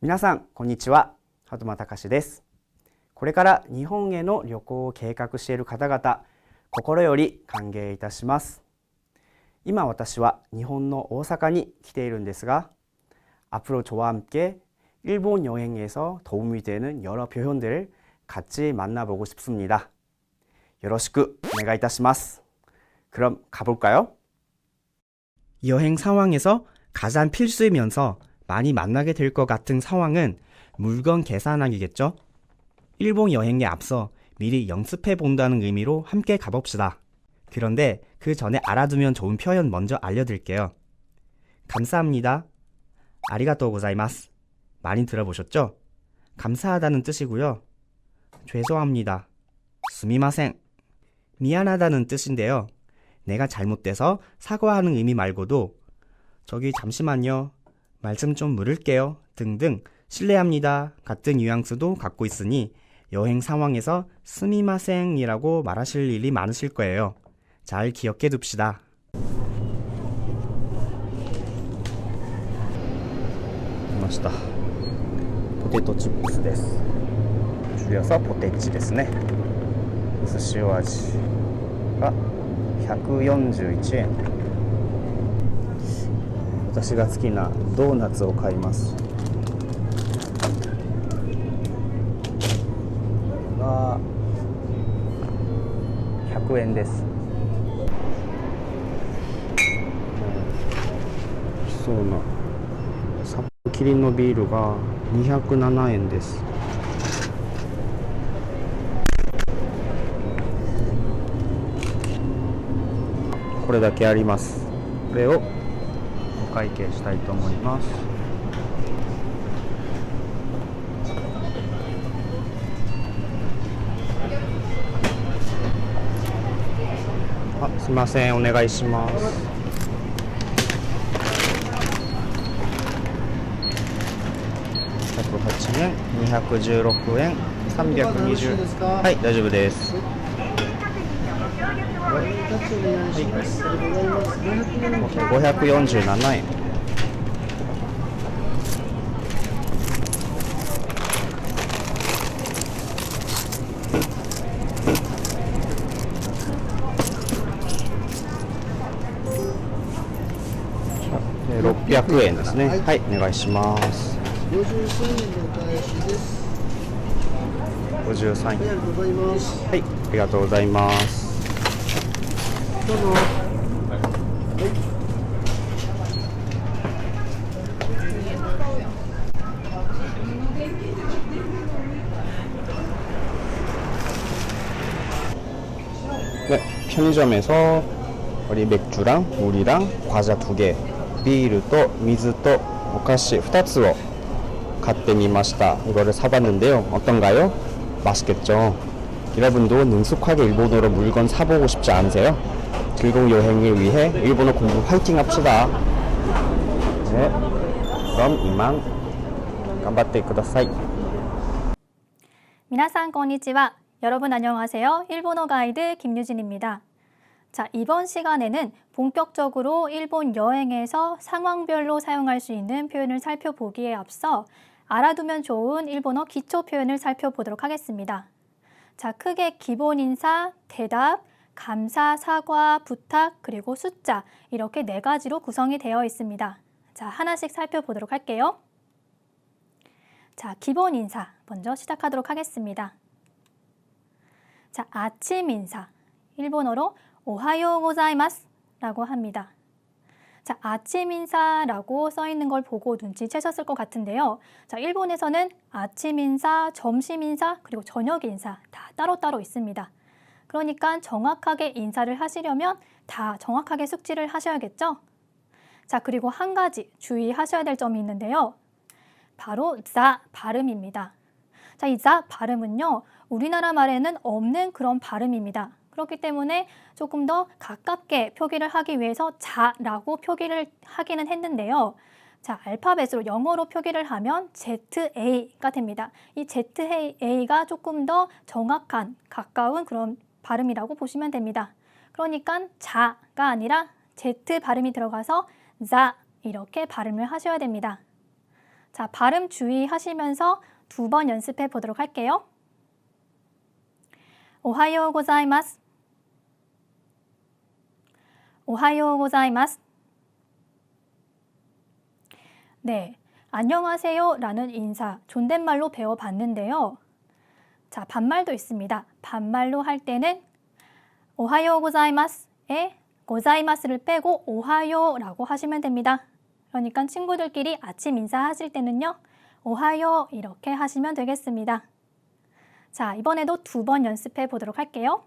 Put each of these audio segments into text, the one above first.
皆さん、こんにちは。鳩間隆です。これから日本への旅行を計画している方々、心より歓迎いたします。今私は日本の大阪に来ているんですが, 앞으로 저와 함께 일본 여행에서 도움이 되는 여러 표현들을 같이 만나보고 싶습니다. よろしくお願いいたします. 그럼 가볼까요? 여행 상황에서 가장 필수이면서 많이 만나게 될 것 같은 상황은 물건 계산하기겠죠? 일본 여행에 앞서 미리 연습해 본다는 의미로 함께 가봅시다. 그런데 그 전에 알아두면 좋은 표현 먼저 알려드릴게요. 감사합니다. 아리가또 고자이마스. 많이 들어보셨죠? 감사하다는 뜻이고요. 죄송합니다. 스미마센. 미안하다는 뜻인데요. 내가 잘못돼서 사과하는 의미 말고도 저기 잠시만요. 말씀 좀 물을게요. 등등 실례합니다 같은 뉘앙스도 갖고 있으니 여행 상황에서 스미마센이라고 말하실 일이 많으실 거예요. 잘 기억해 둡시다. 맞다. 포테토 칩스 です. 줄여서 포테치 ですね. 寿司味が141円。私が好きなドーナツを買います。が100円です。そうな札幌キリンのビールが207円です。これだけあります。これをお会計したいと思います。すいません、お願いします。108円、216円、320。はい、大丈夫です。547円。600円ですね。はい、お願いします。53円。はい、ありがとうございます。どうぞ。네, 편의점에서 우리 맥주랑 물이랑 과자 2개, 비누 또 미즈 또 오카시 2つを 買ってみました. 이거를 사봤는데요. 어떤가요? 맛있겠죠? 여러분도 능숙하게 일본어로 물건 사보고 싶지 않으세요? 즐거운 여행을 위해 일본어 공부 화이팅 합시다. 네, 그럼 이만頑張ってください. 皆さんこんにちは. 여러분 안녕하세요. 일본어 가이드 김유진입니다. 자, 이번 시간에는 본격적으로 일본 여행에서 상황별로 사용할 수 있는 표현을 살펴보기에 앞서 알아두면 좋은 일본어 기초 표현을 살펴보도록 하겠습니다. 자, 크게 기본 인사, 대답, 감사, 사과, 부탁, 그리고 숫자 이렇게 4가지로 구성이 되어 있습니다. 자, 하나씩 살펴보도록 할게요. 자, 기본 인사 먼저 시작하도록 하겠습니다. 자, 아침 인사. 일본어로 오하요 고자이마스 라고 합니다. 자, 아침 인사라고 써 있는 걸 보고 눈치채셨을 것 같은데요. 자, 일본에서는 아침 인사, 점심 인사, 그리고 저녁 인사 다 따로따로 있습니다. 그러니까 정확하게 인사를 하시려면 다 정확하게 숙지를 하셔야겠죠? 자, 그리고 한 가지 주의하셔야 될 점이 있는데요. 바로 자 발음입니다. 자, 이 자 발음은요, 우리나라 말에는 없는 그런 발음입니다. 그렇기 때문에 조금 더 가깝게 표기를 하기 위해서 자라고 표기를 하기는 했는데요. 자, 알파벳으로 영어로 표기를 하면 ZA가 됩니다. 이 ZA가 조금 더 정확한, 가까운 그런 발음이라고 보시면 됩니다. 그러니까 자가 아니라 Z 발음이 들어가서 자 이렇게 발음을 하셔야 됩니다. 자, 발음 주의하시면서 2번 연습해 보도록 할게요. 오하요 고자이마스. 오하요 고자이마스. 네, 안녕하세요 라는 인사, 존댓말로 배워봤는데요. 자, 반말도 있습니다. 반말로 할 때는 오하요 고자이마스에 고자이마스를 빼고 오하요 라고 하시면 됩니다. 그러니까 친구들끼리 아침 인사하실 때는요, 오하요 이렇게 하시면 되겠습니다. 자, 이번에도 2번 연습해 보도록 할게요.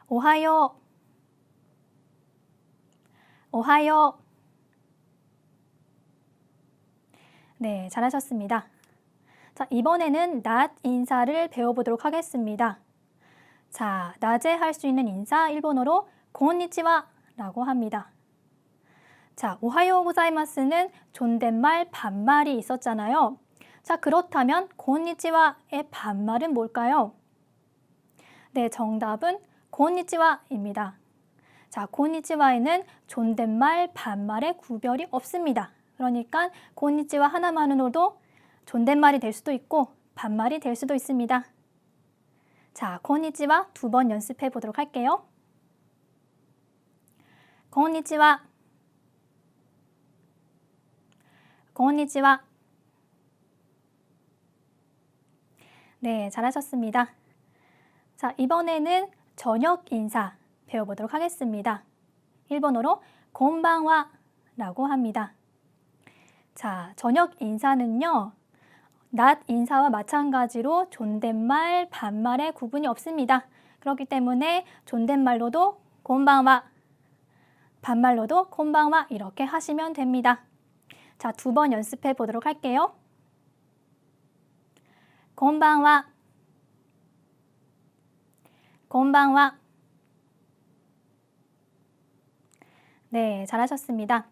오하요, 오하요. 네, 잘하셨습니다. 자, 이번에는 낮 인사를 배워보도록 하겠습니다. 자, 낮에 할 수 있는 인사 일본어로 곤니치와 라고 합니다. 자, 오하요 고자이마스는 존댓말 반말이 있었잖아요. 자, 그렇다면 곤니치와의 반말은 뭘까요? 네, 정답은 곤니치와입니다. 자, 곤니치와에는 존댓말 반말의 구별이 없습니다. 그러니까 곤니치와 하나만으로도 존댓말이 될 수도 있고 반말이 될 수도 있습니다. 자, 곤니치와 2번 연습해 보도록 할게요. 곤니치와, 곤니치와. 네, 잘하셨습니다. 자, 이번에는 저녁 인사 배워보도록 하겠습니다. 일본어로 곤방와 라고 합니다. 자, 저녁 인사는요, 낮 인사와 마찬가지로 존댓말, 반말의 구분이 없습니다. 그렇기 때문에 존댓말로도 곤방와, 반말로도 곤방와 이렇게 하시면 됩니다. 자, 2번 연습해 보도록 할게요. 곤방와, 곤방와. 네, 잘하셨습니다.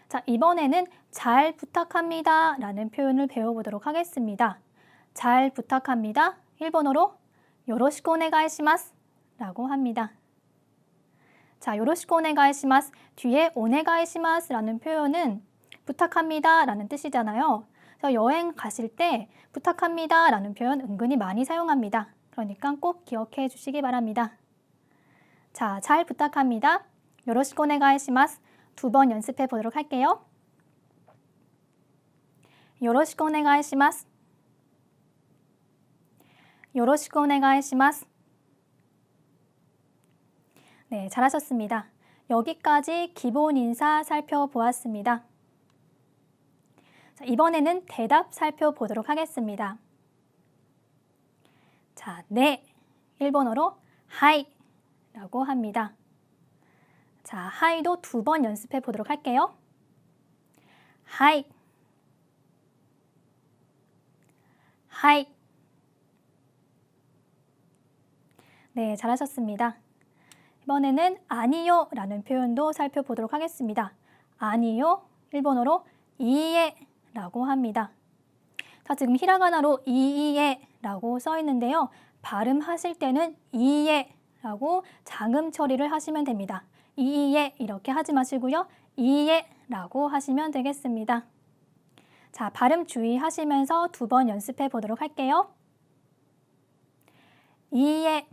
자, 이번에는 잘 부탁합니다 라는 표현을 배워보도록 하겠습니다. 잘 부탁합니다. 일본어로 요로시쿠 오네가이시마스 라고 합니다. 자, 요로시쿠 오네가이시마스 뒤에 오네가이시마스 라는 표현은 부탁합니다 라는 뜻이잖아요. 그래서 여행 가실 때 부탁합니다 라는 표현 은근히 많이 사용합니다. 그러니까 꼭 기억해 주시기 바랍니다. 자, 잘 부탁합니다. 요로시쿠 오네가이시마스 2번 연습해 보도록 할게요. 요로시쿠 오네가이시마스. 요로시쿠 오네가이시마스. 네, 잘하셨습니다. 여기까지 기본 인사 살펴보았습니다. 자, 이번에는 대답 살펴보도록 하겠습니다. 자, 네, 일본어로 하이 라고 합니다. 자, 하이도 2번 연습해 보도록 할게요. 하이, 하이. 네, 잘하셨습니다. 이번에는 아니요 라는 표현도 살펴보도록 하겠습니다. 아니요, 일본어로 이에 라고 합니다. 자, 지금 히라가나로 이에 라고 써 있는데요. 발음하실 때는 이에 라고 장음 처리를 하시면 됩니다. 이에 이렇게 하지 마시고요. 이에 라고 하시면 되겠습니다. 자, 발음 주의하시면서 2번 연습해 보도록 할게요. 이에,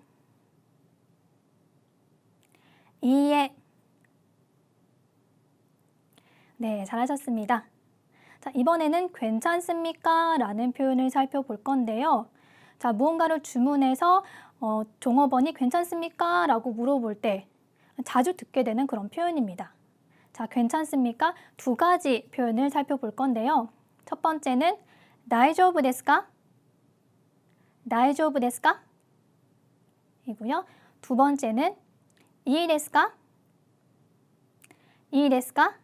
이에. 네, 잘하셨습니다. 자, 이번에는 괜찮습니까? 라는 표현을 살펴볼 건데요. 자, 무언가를 주문해서 종업원이 괜찮습니까? 라고 물어볼 때 자주 듣게 되는 그런 표현입니다. 자, 괜찮습니까? 2가지 표현을 살펴볼 건데요. 첫 번째는 다이조부 데스 까? 다이조부 데스 까? 이고요. 2번째는 이 데스 까? 이 데스 까?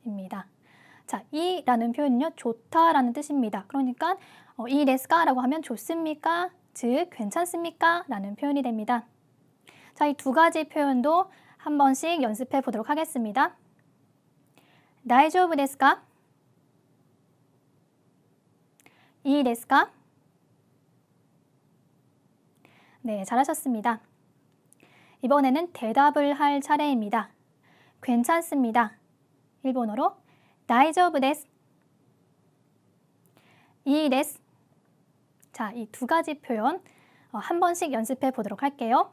입니다. 자, 이라는 표현은요, 좋다라는 뜻입니다. 그러니까 이 데스 까라고 하면 좋습니까? 즉, 괜찮습니까? 라는 표현이 됩니다. 자, 이 2가지 표현도 한 번씩 연습해 보도록 하겠습니다. 다이조부 데스 까? 이 데스 까? 네, 잘하셨습니다. 이번에는 대답을 할 차례입니다. 괜찮습니다. 일본어로 大丈夫です。いいです。자, 이 두 가지 표현 한 번씩 연습해 보도록 할게요.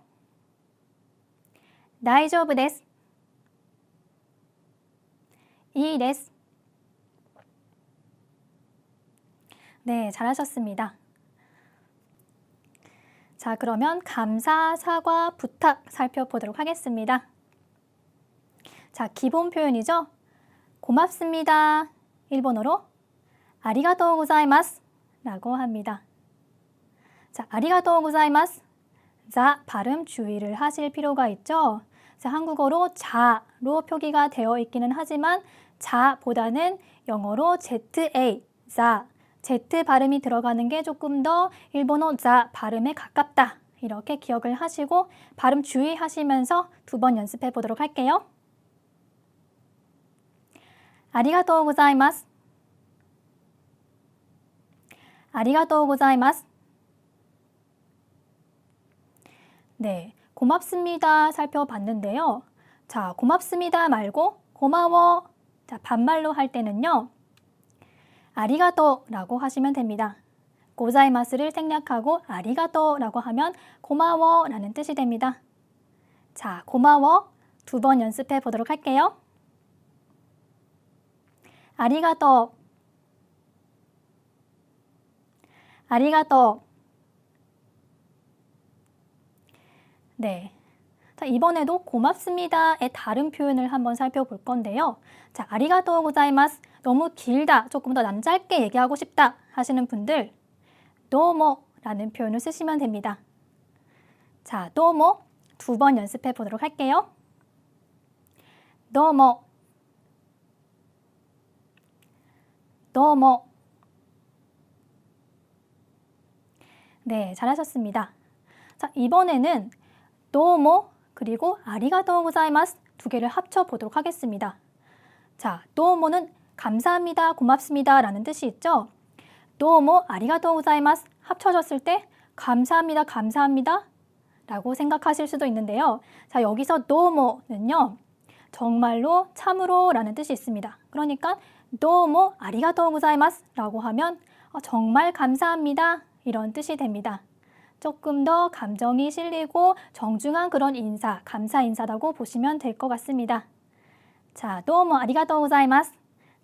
大丈夫です。いいです。 네, 잘하셨습니다. 자, 그러면 감사, 사과, 부탁 살펴보도록 하겠습니다. 자, 기본 표현이죠. 고맙습니다. 일본어로 아리가또 고자이마스 라고 합니다. 자, 아리가또 고자이마스. 자, 발음 주의를 하실 필요가 있죠. 자, 한국어로 자로 표기가 되어 있기는 하지만 자보다는 영어로 ZA, 자, Z 발음이 들어가는 게 조금 더 일본어 자 발음에 가깝다. 이렇게 기억을 하시고 발음 주의하시면서 두 번 연습해 보도록 할게요. 아리가또 고자이마스. 아리가또 고자이마스. 네, 고맙습니다 살펴봤는데요. 자, 고맙습니다 말고 고마워. 자, 반말로 할 때는요. 아리가또라고 하시면 됩니다. 고자이마스를 생략하고 아리가또라고 하면 고마워라는 뜻이 됩니다. 자, 고마워 두 번 연습해 보도록 할게요. 아리가또. 아리가또. 네. 자, 이번에도 고맙습니다의 다른 표현을 한번 살펴볼 건데요. 자, 아리가또 고자이마스. 너무 길다, 조금 더 난 짧게 얘기하고 싶다 하시는 분들 도모라는 표현을 쓰시면 됩니다. 자, 도모 두 번 연습해 보도록 할게요. 도모. 도모. 네, 잘하셨습니다. 자, 이번에는 도모 그리고 아리가또 고자이마스 두 개를 합쳐 보도록 하겠습니다. 자, 도모는 감사합니다, 고맙습니다 라는 뜻이 있죠. 도모 아리가또 고자이마스 합쳐졌을 때 감사합니다, 감사합니다 라고 생각하실 수도 있는데요. 자, 여기서 도모는요. 정말로, 참으로 라는 뜻이 있습니다. 그러니까 도모 아리가또 고자이마스 라고 하면 정말 감사합니다 이런 뜻이 됩니다. 조금 더 감정이 실리고 정중한 그런 인사, 감사 인사라고 보시면 될 것 같습니다. 자, 도모 아리가또 고자이마스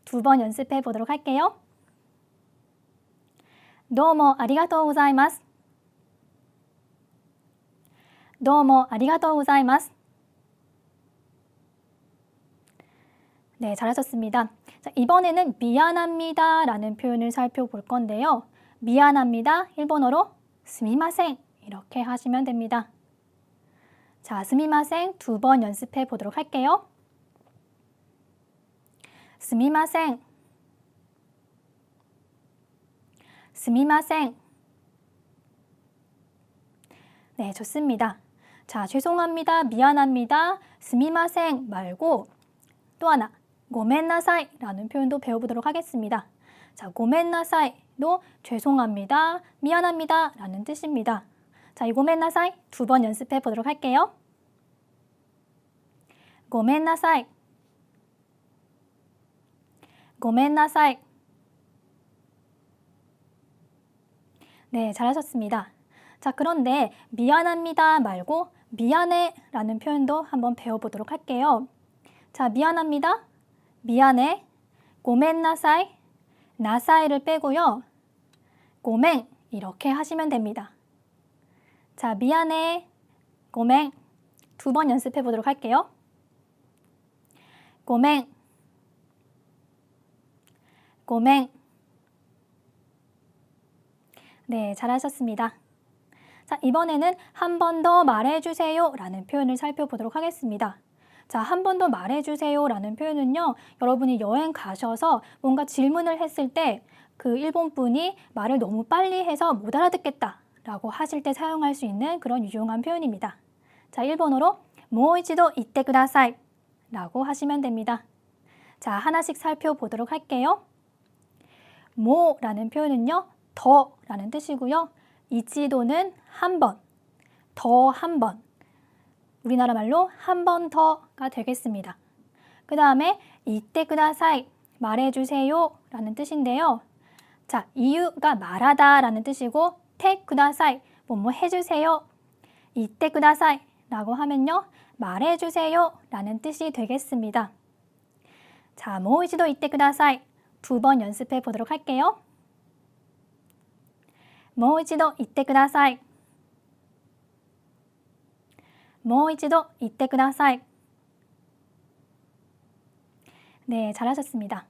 두 번 연습해 보도록 할게요. 도모 아리가또 고자이마스. 도모 아리가또 고자이마스. 네, 잘하셨습니다. 자, 이번에는 미안합니다 라는 표현을 살펴볼 건데요. 미안합니다. 일본어로 스미마생 이렇게 하시면 됩니다. 자, 스미마생 두 번 연습해 보도록 할게요. 스미마생. 스미마생. 네, 좋습니다. 자, 죄송합니다, 미안합니다, 스미마생 말고 또 하나 고멘나사이 라는 표현도 배워보도록 하겠습니다. 자, 고멘나사이도 죄송합니다, 미안합니다 라는 뜻입니다. 자, 이 고멘나사이 두 번 연습해 보도록 할게요. 고멘나사이. 고멘나사이. 네, 잘하셨습니다. 자, 그런데 미안합니다 말고 미안해 라는 표현도 한번 배워보도록 할게요. 자, 미안합니다. 미안해. 고멘나사이. 나사이를 빼고요. 고멘 이렇게 하시면 됩니다. 자, 미안해. 고멘 두 번 연습해 보도록 할게요. 고멘. 고멘. 네, 잘하셨습니다. 자, 이번에는 한 번 더 말해주세요 라는 표현을 살펴보도록 하겠습니다. 자, 한 번 더 말해주세요 라는 표현은요. 여러분이 여행 가셔서 뭔가 질문을 했을 때 그 일본 분이 말을 너무 빨리 해서 못 알아듣겠다 라고 하실 때 사용할 수 있는 그런 유용한 표현입니다. 자, 일본어로 모이치도 이tte 쿠다사이 라고 하시면 됩니다. 자, 하나씩 살펴보도록 할게요. 모라는 표현은요. 더 라는 뜻이고요. 이치도는 한 번, 더 한 번. 우리나라 말로 한 번 더가 되겠습니다. 그 다음에 이때 쿠다사이 말해주세요 라는 뜻인데요. 자, 이유가 말하다 라는 뜻이고 테 쿠다사이, 뭐뭐 해주세요, 이때 쿠다사이 라고 하면요, 말해주세요 라는 뜻이 되겠습니다. 자, 모이지도 이때 쿠다사이, 2번 연습해 보도록 할게요. 모이지도 이때 쿠다사이, 모이지도 이때 쿠다사이. 네, 잘하셨습니다.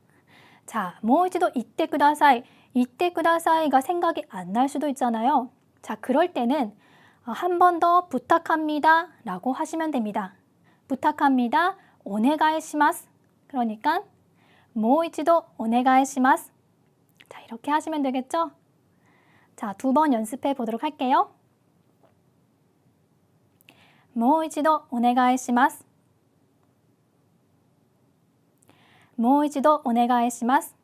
자, 모이지도 이때 쿠다사이, 이때 쿠다사이가 생각이 안 날 수도 있잖아요. 자, 그럴 때는 한 번 더 부탁합니다 라고 하시면 됩니다. 부탁합니다, 오네가이시마스. 그러니까 모이지도 오네가이시마스. 자, 이렇게 하시면 되겠죠? 자, 2번 연습해 보도록 할게요. 모이지도 오네가이시마스. 모이지도 오네가이시마스.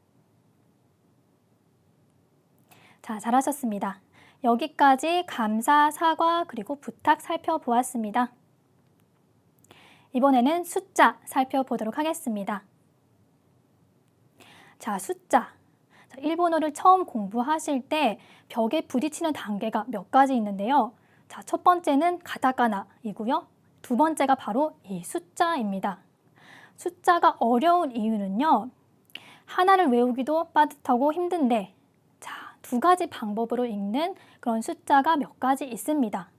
자, 잘하셨습니다. 여기까지 감사, 사과, 그리고 부탁 살펴보았습니다. 이번에는 숫자 살펴보도록 하겠습니다. 자, 숫자. 자, 일본어를 처음 공부하실 때 벽에 부딪히는 단계가 몇 가지 있는데요. 자, 첫 번째는 가타카나이고요. 두 번째가 바로 이 숫자입니다. 숫자가 어려운 이유는요, 하나를 외우기도 빠듯하고 힘든데, 자, 2가지 방법으로 읽는 그런 숫자가 몇 가지 있습니다.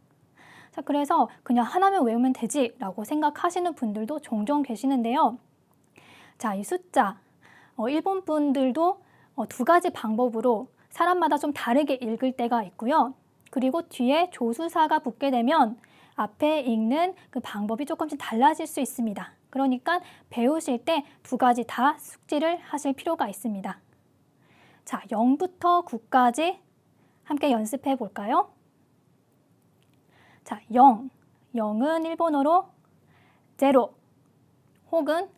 자, 그래서 그냥 하나만 외우면 되지 라고 생각하시는 분들도 종종 계시는데요. 자, 이 숫자, 일본 분들도 2가지 방법으로 사람마다 좀 다르게 읽을 때가 있고요. 그리고 뒤에 조수사가 붙게 되면 앞에 읽는 그 방법이 조금씩 달라질 수 있습니다. 그러니까 배우실 때 2가지 다 숙지를 하실 필요가 있습니다. 자, 0부터 9까지 함께 연습해 볼까요? 자, 0. 0은 일본어로 제로 혹은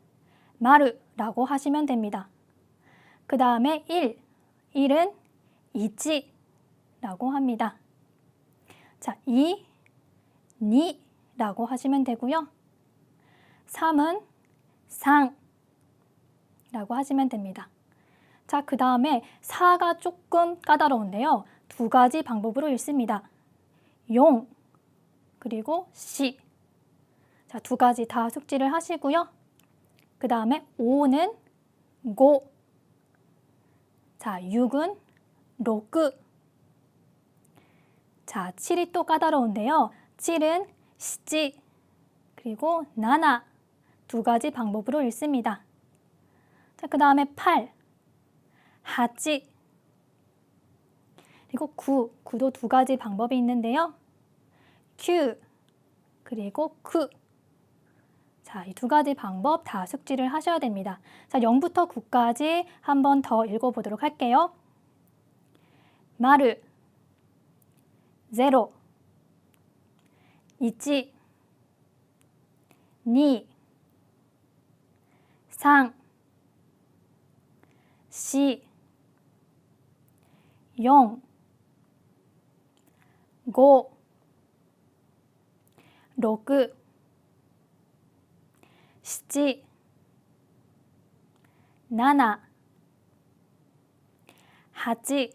마르라고 하시면 됩니다. 그 다음에 1. 1은 이치라고 합니다. 자, 2. 니라고 하시면 되고요. 3은 상라고 하시면 됩니다. 자, 그 다음에 4가 조금 까다로운데요. 2가지 방법으로 읽습니다. 용 그리고 시. 자, 2가지 다 숙지를 하시고요. 그 다음에 5는 고. 자, 6은 로크. 자, 7이 또 까다로운데요. 7은 시지 그리고 나나. 2가지 방법으로 읽습니다. 자, 그 다음에 8. 하지. 그리고 9. 9도 2가지 방법이 있는데요. 큐 그리고 크. 자, 이 2가지 방법 다 숙지를 하셔야 됩니다. 자, 0부터 9까지 한 번 더 읽어보도록 할게요. 마르, 제로, 이치, 니, 상, 시, 용, 고, 로크, 시치, 나나, 하치,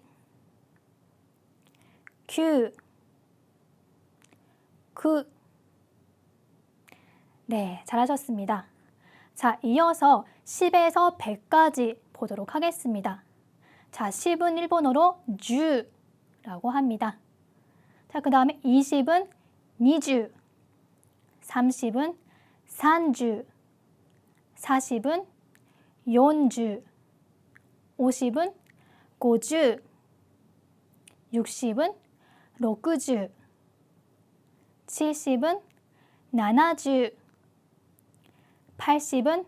큐, 크. 네, 잘하셨습니다. 자, 이어서 10에서 100까지 보도록 하겠습니다. 자, 10은 일본어로 주라고 합니다. 자, 그 다음에 20은 니주, 30은 산주, 40은 용주, 50은 고주, 60은 로쿠주, 70은 나나주, 80은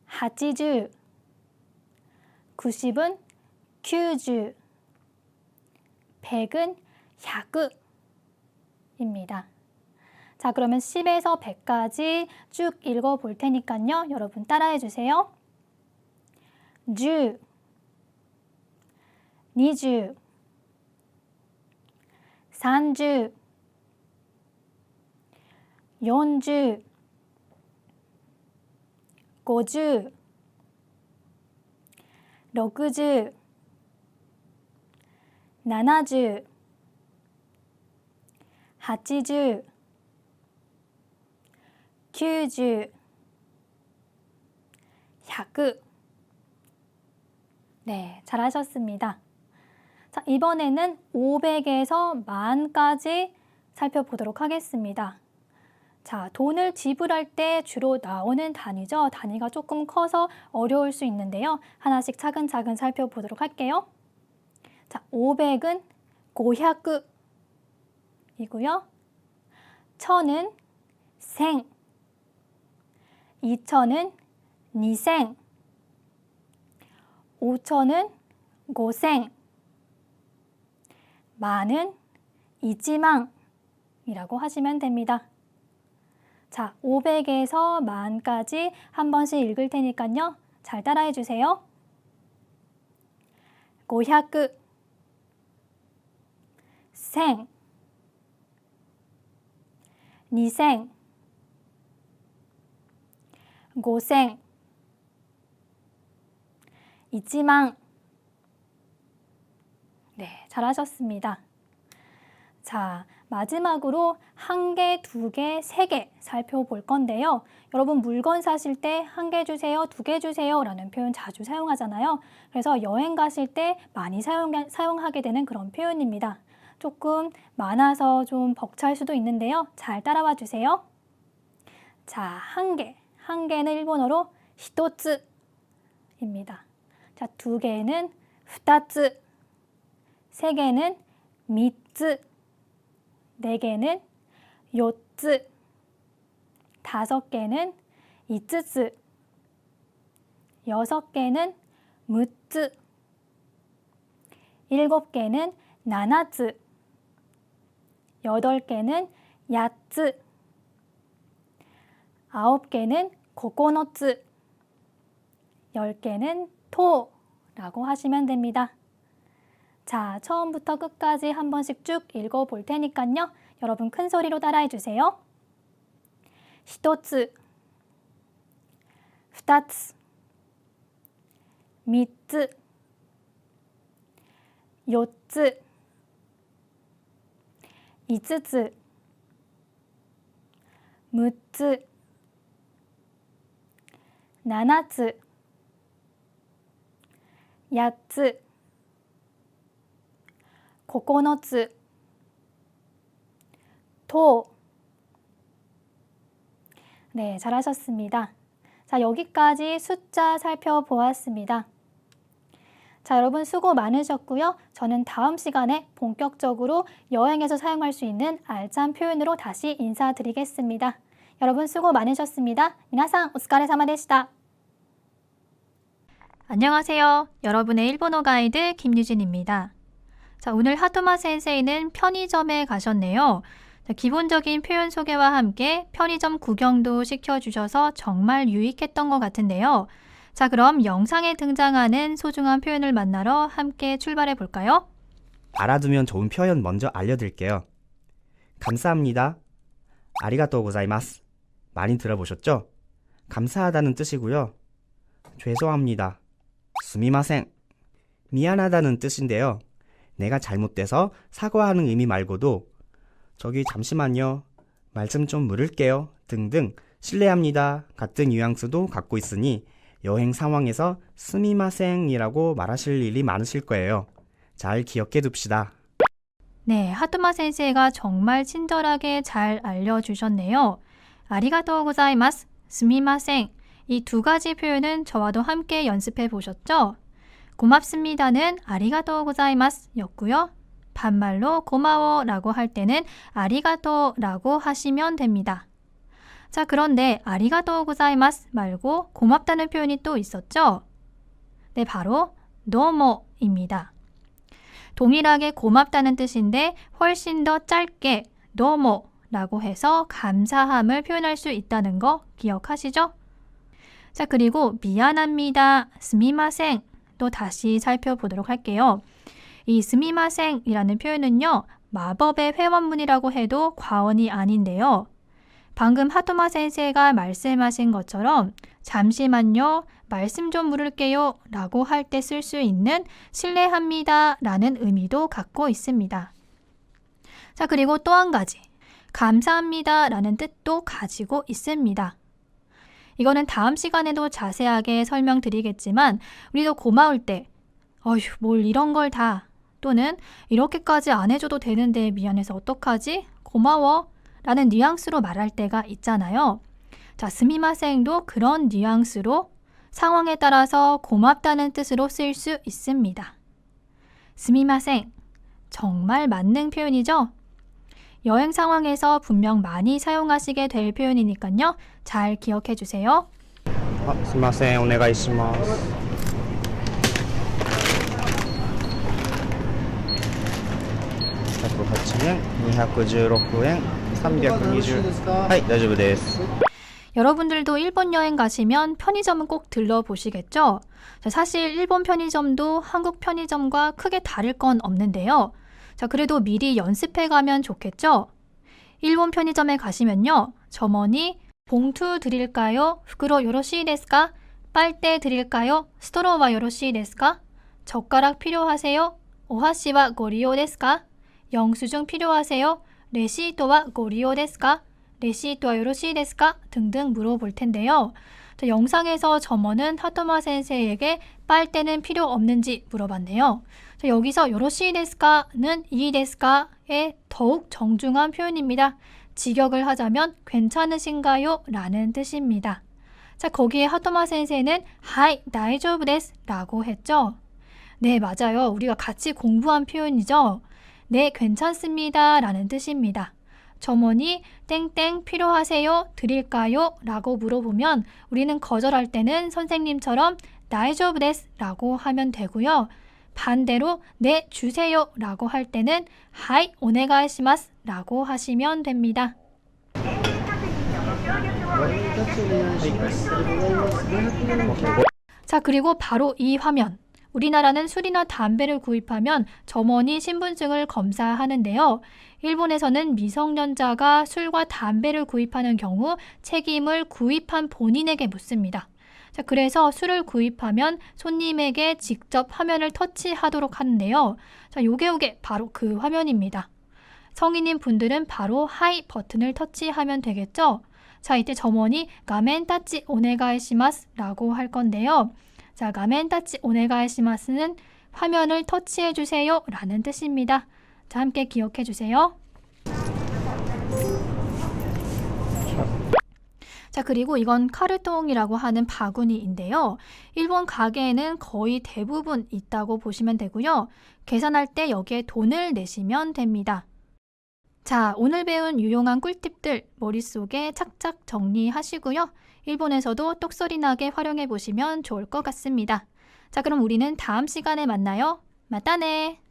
하치주, 90은 큐주, 100은 야구입니다. 자, 그러면 10에서 100까지 쭉 읽어볼 테니까요. 여러분 따라해 주세요. 주, 니주, 산주, 용주, 고주, 60, 70, 80, 90, 100. 네, 잘하셨습니다. 자, 이번에는 500에서 10,000까지 살펴보도록 하겠습니다. 자, 돈을 지불할 때 주로 나오는 단위죠. 단위가 조금 커서 어려울 수 있는데요. 하나씩 차근차근 살펴보도록 할게요. 자, 500은 500이고요. 1000은 1000, 2000은 2000, 5000은 5000, 만은 1,000,000이라고 하시면 됩니다. 자, 500에서 10,000까지 한 번씩 읽을 테니까요. 잘 따라해 주세요. 500, 1000, 2000, 5000, 1,000,000. 네, 잘하셨습니다. 자, 마지막으로 1개, 2개, 3개 살펴볼 건데요. 여러분 물건 사실 때 1개 주세요, 2개 주세요 라는 표현 자주 사용하잖아요. 그래서 여행 가실 때 많이 사용하게 되는 그런 표현입니다. 조금 많아서 좀 벅찰 수도 있는데요. 잘 따라와 주세요. 자, 1개. 1개는 일본어로 히토츠입니다. 자, 2개는 후타츠, 3개는 미츠, 4개는 요츠, 5개는 이츠츠, 6개는 무츠, 7개는 나나츠, 8개는 야츠, 9개는 코코노츠, 10개는 토라고 하시면 됩니다. 자, 처음부터 끝까지 한 번씩 쭉 읽어볼 테니까요. 여러분 큰 소리로 따라해 주세요. 1つ、2つ、3つ、4つ、5つ、6つ、7つ、8つ、9つ、도. 네, 잘하셨습니다. 자, 여기까지 숫자 살펴보았습니다. 자, 여러분 수고 많으셨고요. 저는 다음 시간에 본격적으로 여행에서 사용할 수 있는 알찬 표현으로 다시 인사드리겠습니다. 여러분 수고 많으셨습니다. 미나상 오츠카레사마 데시타. 안녕하세요. 여러분의 일본어 가이드 김유진입니다. 자, 오늘 하토마 센세이는 편의점에 가셨네요. 자, 기본적인 표현 소개와 함께 편의점 구경도 시켜주셔서 정말 유익했던 것 같은데요. 자, 그럼 영상에 등장하는 소중한 표현을 만나러 함께 출발해 볼까요? 알아두면 좋은 표현 먼저 알려드릴게요. 감사합니다. 아리가또 고자이마스. 많이 들어보셨죠? 감사하다는 뜻이고요. 죄송합니다. 스미마센. 미안하다는 뜻인데요. 내가 잘못돼서 사과하는 의미 말고도 저기 잠시만요. 말씀 좀 물을게요. 등등 실례합니다. 같은 뉘앙스도 갖고 있으니 여행 상황에서 스미마센이라고 말하실 일이 많으실 거예요. 잘 기억해 둡시다. 네, 하토마 센세이가 정말 친절하게 잘 알려주셨네요. 아리가또 고자이마스, 스미마센. 이 두 가지 표현은 저와도 함께 연습해 보셨죠? 고맙습니다는 아리가또 고자이마스 였고요. 반말로 고마워 라고 할 때는 아리가또 라고 하시면 됩니다. 자, 그런데 아리가또 고자이마스 말고 고맙다는 표현이 또 있었죠? 네, 바로 도모입니다. 동일하게 고맙다는 뜻인데 훨씬 더 짧게 도모 라고 해서 감사함을 표현할 수 있다는 거 기억하시죠? 자, 그리고 미안합니다, 스미마센 또 다시 살펴보도록 할게요. 이 스미마센이라는 표현은요, 마법의 회원문이라고 해도 과언이 아닌데요. 방금 하토마 센세이가 말씀하신 것처럼 잠시만요, 말씀 좀 물을게요 라고 할 때 쓸 수 있는 실례합니다 라는 의미도 갖고 있습니다. 자, 그리고 또 한 가지, 감사합니다 라는 뜻도 가지고 있습니다. 이거는 다음 시간에도 자세하게 설명드리겠지만 우리도 고마울 때 어휴, 뭘 이런 걸 다, 또는 이렇게까지 안 해줘도 되는데 미안해서 어떡하지? 고마워 라는 뉘앙스로 말할 때가 있잖아요. 자, 스미마셍도 그런 뉘앙스로 상황에 따라서 고맙다는 뜻으로 쓸 수 있습니다. 스미마셍, 정말 맞는 표현이죠? 여행 상황에서 분명 많이 사용하시게 될 표현이니까요. 잘 기억해 주세요. すみません、お願いします。108円、216円、320。はい、大丈夫です。 여러분들도 일본 여행 가시면 편의점은 꼭 들러보시겠죠? 자, 사실 일본 편의점도 한국 편의점과 크게 다를 건 없는데요. 자, 그래도 미리 연습해 가면 좋겠죠? 일본 편의점에 가시면요. 점원이 봉투 드릴까요? 후쿠로 요로시 데스까? 빨대 드릴까요? 스토로와 요로시 데스까? 젓가락 필요하세요? 오하시와 고리오 데스까? 영수증 필요하세요? 레시토와 고리오 데스까? 레시토와 요로시 데스까? 등등 물어볼 텐데요. 자, 영상에서 점원은 하토마 센세이에게 빨대는 필요 없는지 물어봤네요. 자, 여기서 요로시 데스까는 이 데스까의 더욱 정중한 표현입니다. 직역을 하자면 괜찮으신가요? 라는 뜻입니다. 자, 거기에 하토마 센세이는 하이, 다이조부 데스 라고 했죠. 네, 맞아요. 우리가 같이 공부한 표현이죠. 네, 괜찮습니다 라는 뜻입니다. 점원이 땡땡 필요하세요? 드릴까요? 라고 물어보면 우리는 거절할 때는 선생님처럼 다이조부 데스 라고 하면 되고요. 반대로 네, 주세요 라고 할 때는 하이, 오네가이시마스 라고 하시면 됩니다. 자, 그리고 바로 이 화면. 우리나라는 술이나 담배를 구입하면 점원이 신분증을 검사하는데요. 일본에서는 미성년자가 술과 담배를 구입하는 경우 책임을 구입한 본인에게 묻습니다. 자, 그래서 술을 구입하면 손님에게 직접 화면을 터치하도록 하는데요. 자, 요게 바로 그 화면입니다. 성인인 분들은 바로 하이 버튼을 터치하면 되겠죠. 자, 이때 점원이 가멘 타치 오네가이시마스 라고 할 건데요. 자, 가멘 타치 오네가이시마스는 화면을 터치해 주세요 라는 뜻입니다. 자, 함께 기억해 주세요. 자, 그리고 이건 카르통이라고 하는 바구니인데요. 일본 가게에는 거의 대부분 있다고 보시면 되고요. 계산할 때 여기에 돈을 내시면 됩니다. 자, 오늘 배운 유용한 꿀팁들 머릿속에 착착 정리하시고요. 일본에서도 똑소리 나게 활용해 보시면 좋을 것 같습니다. 자, 그럼 우리는 다음 시간에 만나요. 마따네!